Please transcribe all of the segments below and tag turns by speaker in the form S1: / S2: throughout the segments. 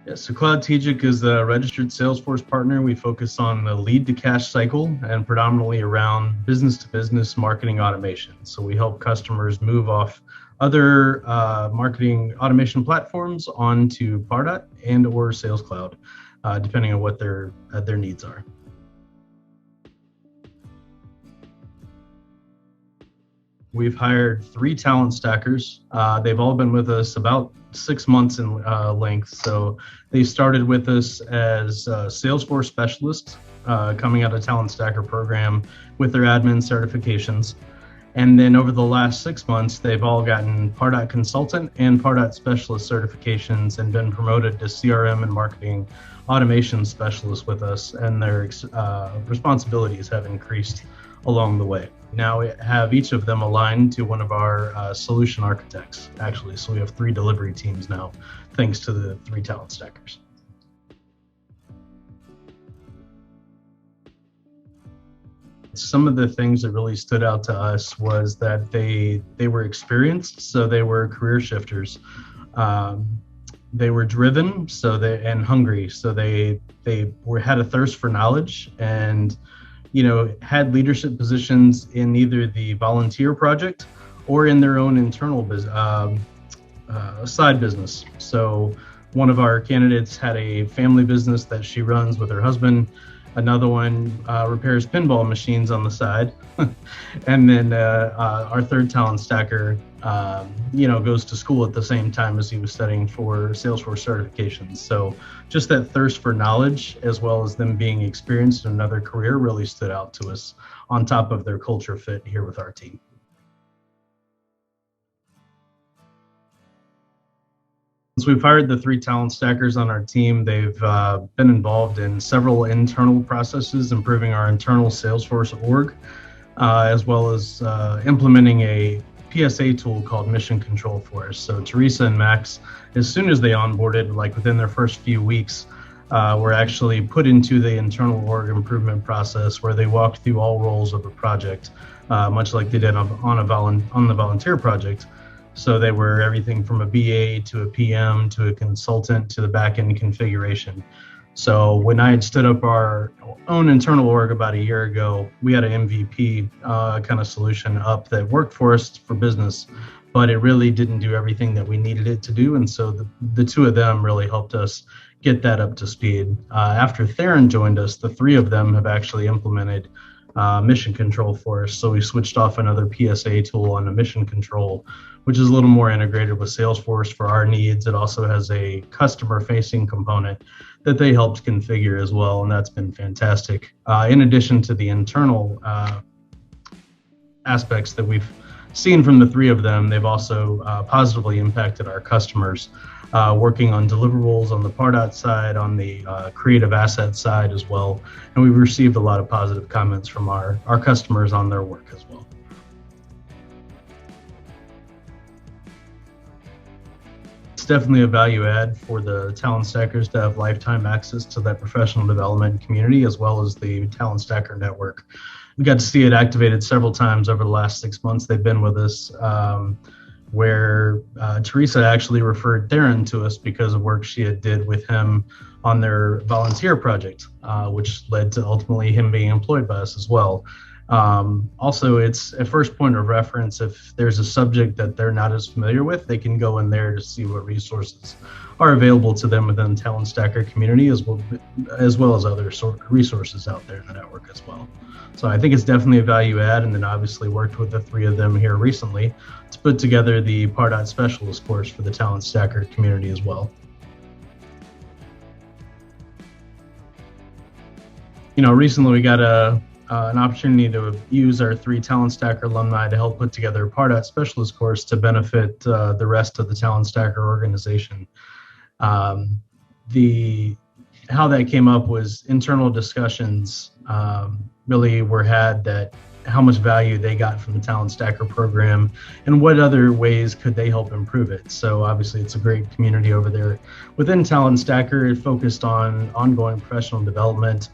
S1: Yeah, so Cloudtegic is a registered Salesforce partner. We focus on the lead to cash cycle and predominantly around business to business marketing automation. So we help customers move off other marketing automation platforms onto Pardot and or Sales Cloud, depending on what their needs are. We've hired 3 talent stackers. They've all been with us about 6 months in length. So they started with us as Salesforce specialists coming out of Talent Stacker program with their admin certifications. And then over the last 6 months, they've all gotten Pardot consultant and Pardot specialist certifications and been promoted to CRM and marketing automation specialists with us. And their responsibilities have increased along the way. Now we have each of them aligned to one of our solution architects, actually. So we have 3 delivery teams now, thanks to the 3 talent stackers. Some of the things that really stood out to us was that they were experienced, so they were career shifters. They were driven, and hungry, so they had a thirst for knowledge, and had leadership positions in either the volunteer project or in their own internal side business. So one of our candidates had a family business that she runs with her husband. Another one repairs pinball machines on the side. And then our 3rd talent stacker, goes to school at the same time as he was studying for Salesforce certifications. So just that thirst for knowledge, as well as them being experienced in another career, really stood out to us on top of their culture fit here with our team. Since we've hired the 3 talent stackers on our team, they've been involved in several internal processes, improving our internal Salesforce org, as well as implementing a PSA tool called Mission Control for us. So Teresa and Max, as soon as they onboarded, like within their first few weeks, were actually put into the internal org improvement process where they walked through all roles of a project, much like they did on the volunteer project. So they were everything from a BA to a PM to a consultant to the back-end configuration. So when I had stood up our own internal org about a year ago, we had an MVP kind of solution up that worked for us for business, but it really didn't do everything that we needed it to do. And so the 2 of them really helped us get that up to speed. After Theron joined us, the 3 of them have actually implemented Mission Control for us. So we switched off another PSA tool on the Mission Control, which is a little more integrated with Salesforce for our needs. It also has a customer-facing component that they helped configure as well, and that's been fantastic. In addition to the internal aspects that we've seen from the 3 of them, they've also positively impacted our customers, working on deliverables on the Pardot side, on the creative asset side as well. And we've received a lot of positive comments from our customers on their work as well. It's definitely a value add for the talent stackers to have lifetime access to that professional development community, as well as the talent stacker network. We got to see it activated several times over the last 6 months they've been with us, where Teresa actually referred Theron to us because of work she had did with him on their volunteer project, which led to ultimately him being employed by us as well. Also, it's a first point of reference. If there's a subject that they're not as familiar with, they can go in there to see what resources are available to them within the Talent Stacker community, as well as other sort of resources out there in the network as well. So I think it's definitely a value add, and then obviously worked with the 3 of them here recently to put together the Pardot Specialist course for the Talent Stacker community as well. Recently we got an opportunity to use our 3 Talent Stacker alumni to help put together a Pardot Specialist course to benefit the rest of the Talent Stacker organization. How that came up was internal discussions really were had that how much value they got from the Talent Stacker program and what other ways could they help improve it. So obviously it's a great community over there within Talent Stacker. It focused on ongoing professional development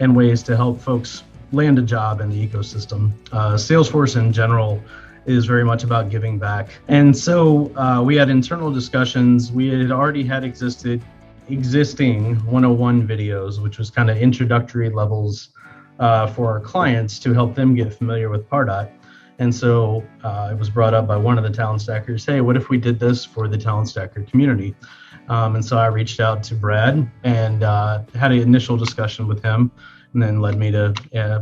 S1: and ways to help folks land a job in the ecosystem. Salesforce in general is very much about giving back. And so we had internal discussions. We had already had existed existing 101 videos, which was kind of introductory levels for our clients to help them get familiar with Pardot. And so it was brought up by one of the Talent Stackers, hey, what if we did this for the Talent Stacker community? And so I reached out to Brad and had an initial discussion with him, and then led me to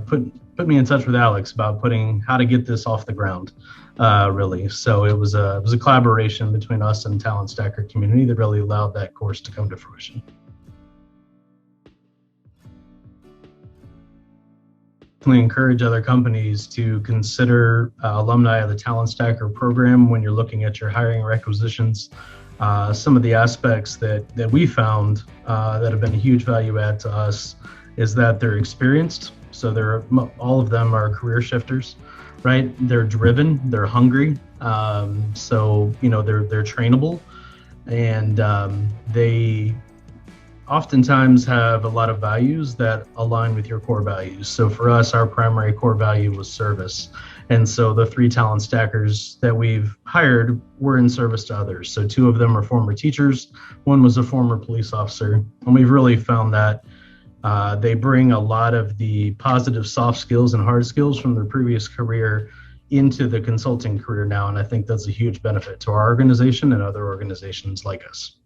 S1: put me in touch with Alex about how to get this off the ground, really. So it was a collaboration between us and Talent Stacker community that really allowed that course to come to fruition. Encourage other companies to consider alumni of the Talent Stacker program when you're looking at your hiring requisitions. Some of the aspects that we found that have been a huge value add to us is that they're experienced. So all of them are career shifters, right? They're driven, they're hungry. So they're trainable, and they oftentimes have a lot of values that align with your core values. So for us, our primary core value was service. And so the 3 Talent Stackers that we've hired were in service to others. So 2 of them are former teachers, 1 was a former police officer. And we've really found that they bring a lot of the positive soft skills and hard skills from their previous career into the consulting career now. And I think that's a huge benefit to our organization and other organizations like us.